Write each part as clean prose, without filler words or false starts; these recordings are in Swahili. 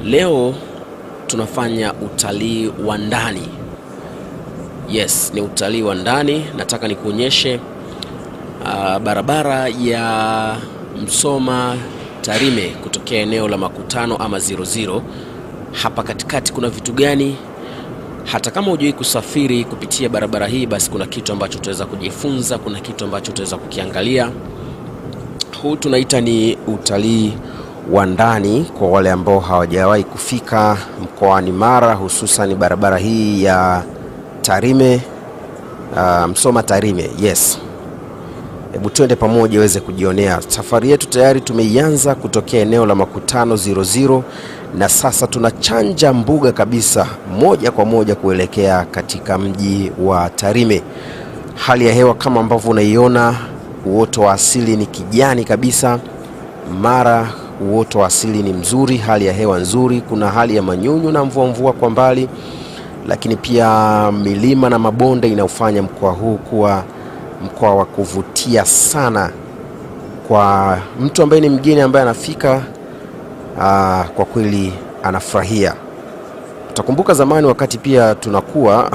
Leo tunafanya utalii wa ndani. Yes, ni utalii wa ndani. Nataka nikuonyeshe barabara ya Msoma Tarime kutokea eneo la makutano ama 00. Hapa katikati kuna vitu gani? Hata kama hujawahi kusafiri kupitia barabara hii, basi kuna kitu ambacho utaweza kujifunza, kuna kitu ambacho utaweza kukiangalia. Huu tunaita ni utalii wa ndani kwa wale ambao hawajawahi kufika mkoani Mara, hususan barabara hii ya Tarime, Msoma Tarime. Yes. Hebu twende pamoja uweze kujionea. Safari yetu tayari tumeianza kutokea eneo la makutano 00 na sasa tunachanja mbuga kabisa moja kwa moja kuelekea katika mji wa Tarime. Hali ya hewa kama ambavyo unaiona, uoto wa asili ni kijani kabisa. Mara uoto wa asili ni mzuri, hali ya hewa nzuri, kuna hali ya manyunyu na mvua kwa mbali, lakini pia milima na mabonde inaufanya mkoa huu kuwa mkoa wa kuvutia sana kwa mtu ambaye ni mgeni ambaye anafika. Kwa kweli anafurahia. Utakumbuka zamani wakati pia tulikuwa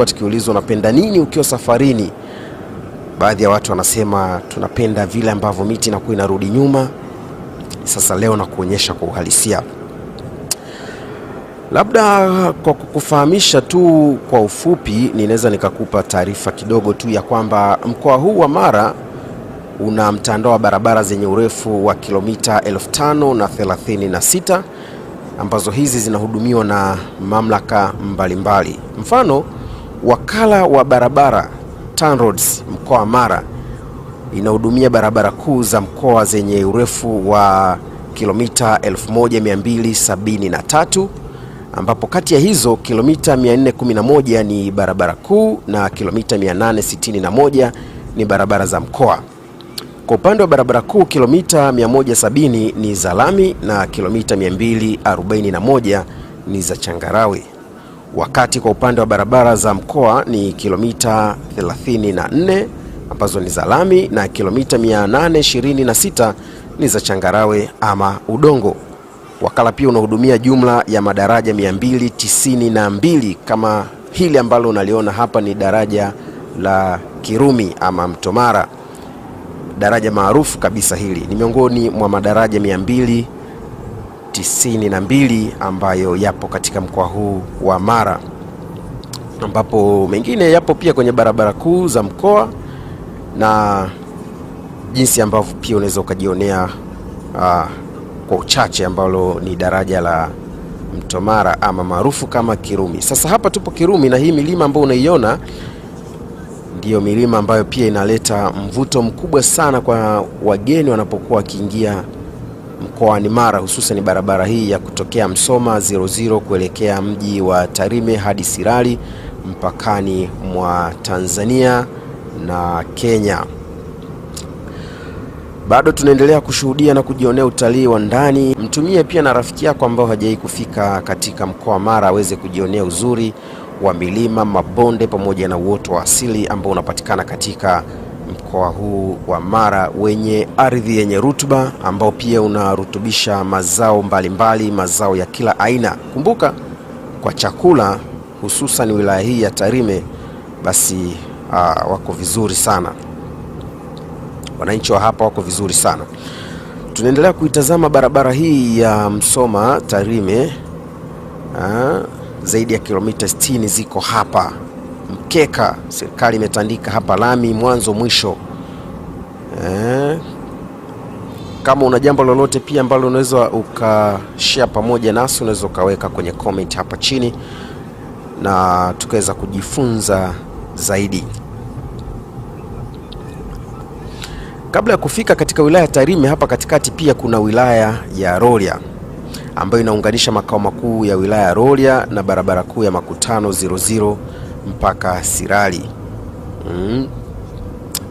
tukiulizwa unapenda nini ukiwa safarini. Baadhi ya watu wanasema tunapenda vile ambavyo miti inakuwa inarudi nyuma. Sasa leo na kuonyesha kwa uhalisia. Labda kwa kukufahamisha tu kwa ufupi, ninaweza nikakupa taarifa kidogo tu ya kwamba mkoa huu wa Mara una mtandao wa barabara zenye urefu wa kilomita 5,036 ambazo hizi zinahudumiwa na mamlaka mbalimbali. Mfano, wakala wa barabara TANROADS mkoa wa Mara inahudumia barabara kuu za mkoa zenye urefu wa kilomita 1273, ambapo kati ya hizo kilomita 411 ni barabara kuu na kilomita 861 ni barabara za mkoa. Kwa upande wa barabara kuu kilomita 170 ni za lami na kilomita 241 ni za changarawe. Wakati kwa upande wa barabara za mkoa ni kilomita 34 ambazo ni za lami na kilomita 826 ni za changarawe ama udongo. Wakala pia unahudumia jumla ya madaraja 292 kama hili ambalo unaliona hapa ni daraja la Kirumi ama Mto Mara. Daraja maarufu kabisa hili ni miongoni mwa madaraja 292 ambayo yapo katika mkoa huu wa Mara, ambapo mengine yapo pia kwenye barabara kuu za mkoa na jinsi ambavyo pia unaweza ukajionea kwa uchache ambalo ni daraja la Mto Mara ama maarufu kama Kirumi. Sasa hapa tupo Kirumi na hii milima ambayo unaiona ndiyo milima ambayo pia inaleta mvuto mkubwa sana kwa wageni wanapokuwa wakiingia mkoani Mara, hususan barabara hii ya kutokea Msoma 00 kuelekea mji wa Tarime hadi Sirari mpakani mwa Tanzania na Kenya. Bado tunaendelea kushuhudia na kujionea utalii wa ndani. Mtumie pia na rafiki yako ambao hajawahi kufika katika mkoa wa Mara aweze kujionea uzuri wa milima, mabonde pamoja na uoto wa asili ambao unapatikana katika mkoa huu wa Mara wenye ardhi yenye rutuba, ambao pia unarutubisha mazao mbalimbali, mazao ya kila aina. Kumbuka kwa chakula, hususan wilaya hii ya Tarime, basi wako vizuri sana. Wananchi wa hapa wako vizuri sana. Tunaendelea kuitazama barabara hii ya Msoma Tarime. Zaidi ya kilomita 60 ziko hapa. Mkeka, serikali imetandika hapa lami mwanzo mwisho. Kama una jambo lolote pia ambalo unaweza ukashare pamoja nasi, unaweza ukaweka kwenye comment hapa chini na tukaweza kujifunza zaidi. Kabla ya kufika katika wilaya ya Tarime, hapa katikati pia kuna wilaya ya Rorya ambayo inaunganisha makao makuu ya wilaya ya Rorya na barabara kuu ya makutano 00 mpaka Sirari.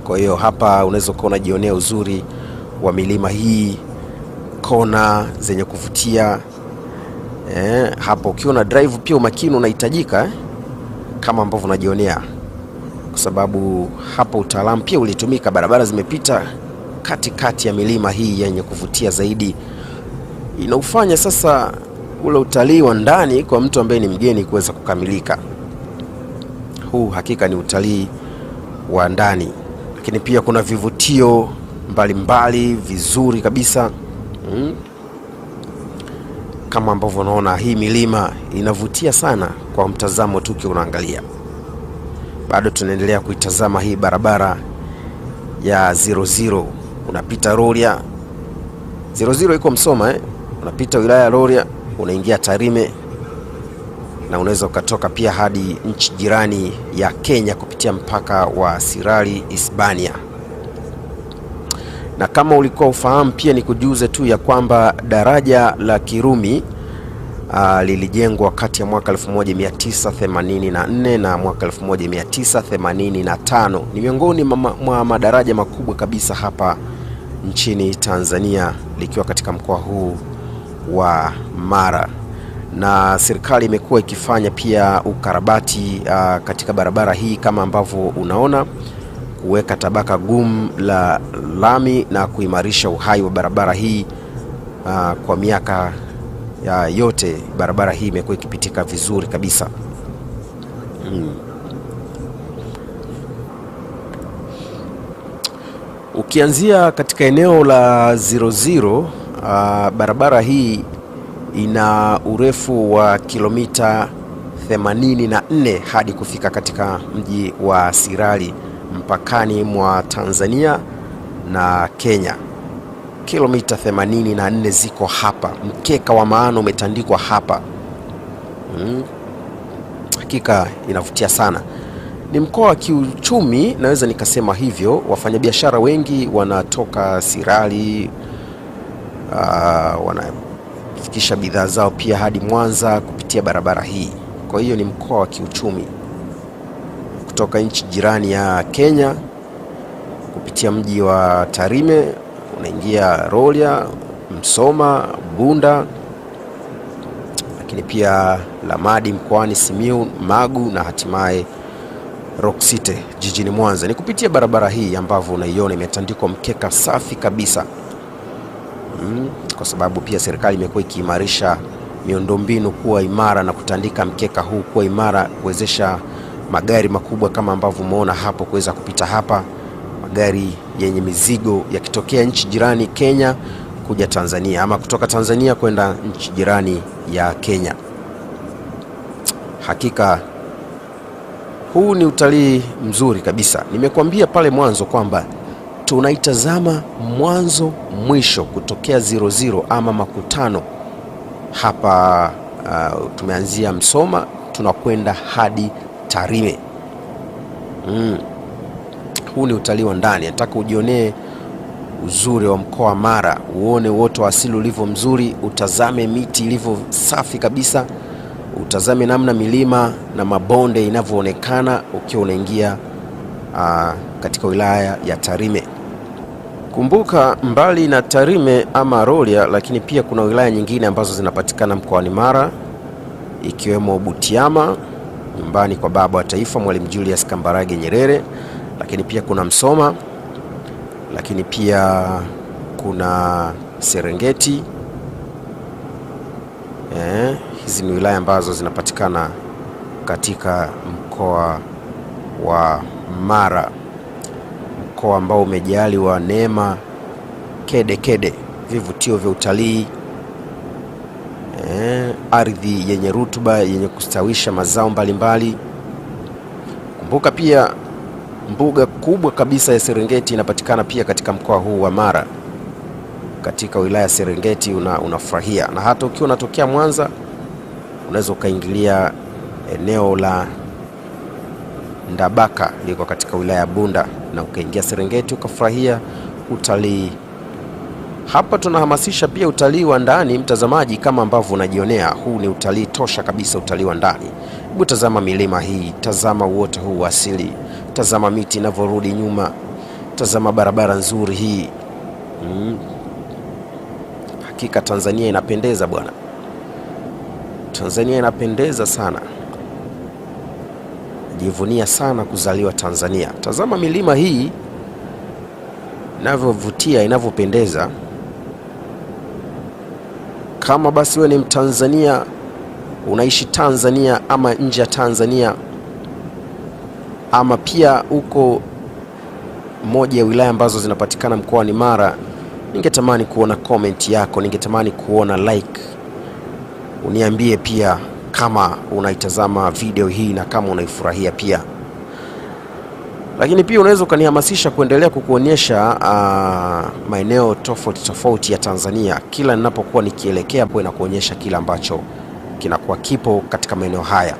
Kwa hiyo hapa unaweza kuona jionea uzuri wa milima hii, kona zenye kuvutia. Hapo ukiona drive pia umakini unahitajika kama ambavyo unajionea, kwa sababu hapo utaalamu pia ulitumika. Barabara zimepita katikati ya milima hii yenye kuvutia zaidi, inaufanya sasa ule utalii wa ndani kwa mtu ambaye ni mgeni kuweza kukamilika. Huu hakika ni utalii wa ndani, lakini pia kuna vivutio mbalimbali vizuri kabisa. Kama ambavyo unaona, hii milima inavutia sana kwa mtazamo tu unaangalia. Bado tunaendelea kuitazama hii barabara ya 00. Unapita Rorya. 00 iko Msoma unapita wilaya ya Rorya, unaingia Tarime, na unaweza ukatoka pia hadi nchi jirani ya Kenya kupitia mpaka wa Sirari Hispania. Na kama ulikuwa ufahamu pia ni kujuze tu ya kwamba daraja la Kirumi lilijengwa kati ya mwaka 1984 na mwaka 1985. Ni miongoni mwa madaraja makubwa kabisa hapa nchini Tanzania, likiwa katika mkoa huu wa Mara. Na serikali imekuwa ikifanya pia ukarabati katika barabara hii kama ambavyo unaona, kuweka tabaka gumu la lami na kuimarisha uhai wa barabara hii. Kwa miaka yote barabara hii imekuwa ikipitika vizuri kabisa. Ukianzia katika eneo la 00, barabara hii ina urefu wa kilomita 84 hadi kufika katika mji wa Sirari mpakani mwa Tanzania na Kenya. Kilomita 84 ziko hapa. Mkeka wa maana umetandikwa hapa. Hakika inavutia sana. Ni mkoa wa kiuchumi, naweza nikasema hivyo. Wafanyabiashara wengi wanatoka Sirari, wanafikisha bidhaa zao pia hadi Mwanza kupitia barabara hii. Kwa hiyo ni mkoa wa kiuchumi. Kutoka nchi jirani ya Kenya kupitia mji wa Tarime unaingia Rorya, Msoma, Bunda, lakini pia Lamadi mkoani Simiyu, Magu na hatimaye Rock City jijini Mwanza. Ni kupitia barabara hii ambavyo unaiona imetandikwa mkeka safi kabisa. Kwa sababu pia serikali imekuwa ikiimarisha miundombinu kuwa imara na kutandika mkeka huu kuwa imara, kuwezesha magari makubwa kama ambavyo umeona hapo kuweza kupita hapa, magari yenye mizigo yakitokea nchi jirani Kenya kuja Tanzania, ama kutoka Tanzania kwenda nchi jirani ya Kenya. Hakika huu ni utalii mzuri kabisa. Nimekuambia pale mwanzo kwamba tunaitazama mwanzo mwisho kutokea 00 ama makutano hapa. Tumeanzia Msoma tunakwenda hadi Tarime. Huu ni utalii wa ndani. Nataka ujionee uzuri wa mkoa wa Mara, uone uoto wa asili ulivyo mzuri, utazame miti ilivyo safi kabisa, utazame namna milima na mabonde inavyoonekana ukiwa unaingia katika wilaya ya Tarime. Kumbuka, mbali na Tarime ama Rorya, lakini pia kuna wilaya nyingine ambazo zinapatikana mkoani Mara, ikiwemo Butiama, nyumbani kwa baba wa taifa Mwalimu Julius Kambarage Nyerere, lakini pia kuna Msoma, lakini pia kuna Serengeti. Hizi ni wilaya ambazo zinapatikana katika mkoa wa Mara, mkoa ambao umejaliwa neema kede, vivutio vya utalii, ardhi yenye rutuba yenye kustawisha mazao mbalimbali. Kumbuka pia mbuga kubwa kabisa ya Serengeti inapatikana pia katika mkoa huu wa Mara, katika wilaya ya Serengeti. Unafurahia, na hata ukiwa unatokea Mwanza unaweza ukaingilia eneo la Ndabaka liko katika wilaya ya Bunda na ukaingia Serengeti ukafurahia utalii. Hapa tunahamasisha pia utalii wa ndani, mtazamaji, kama ambavyo unajionea. Huu ni utalii tosha kabisa, utalii wa ndani. Hebu tazama milima hii, tazama uoto huu wa asili, tazama miti inavyorudi nyuma, tazama barabara nzuri hii. Hakika Tanzania inapendeza bwana. Tanzania inapendeza sana. Jivunia sana kuzaliwa Tanzania. Tazama milima hii inavyovutia, inavyopendeza. Kama basi wewe ni Mtanzania unaishi Tanzania ama nje ya Tanzania, ama pia uko moja ya wilaya ambazo zinapatikana mkoani Mara, ningetamani kuona comment yako, ningetamani kuona like. Uniambie pia kama unaitazama video hii na kama unaifurahia pia. Lakini pia unaweza ukanihamasisha kuendelea kukuonyesha maeneo tofauti tofauti ya Tanzania. Kila ninapokuwa nikielekea hapo na kuonyesha kila ambacho kinakuwa kipo katika maeneo haya.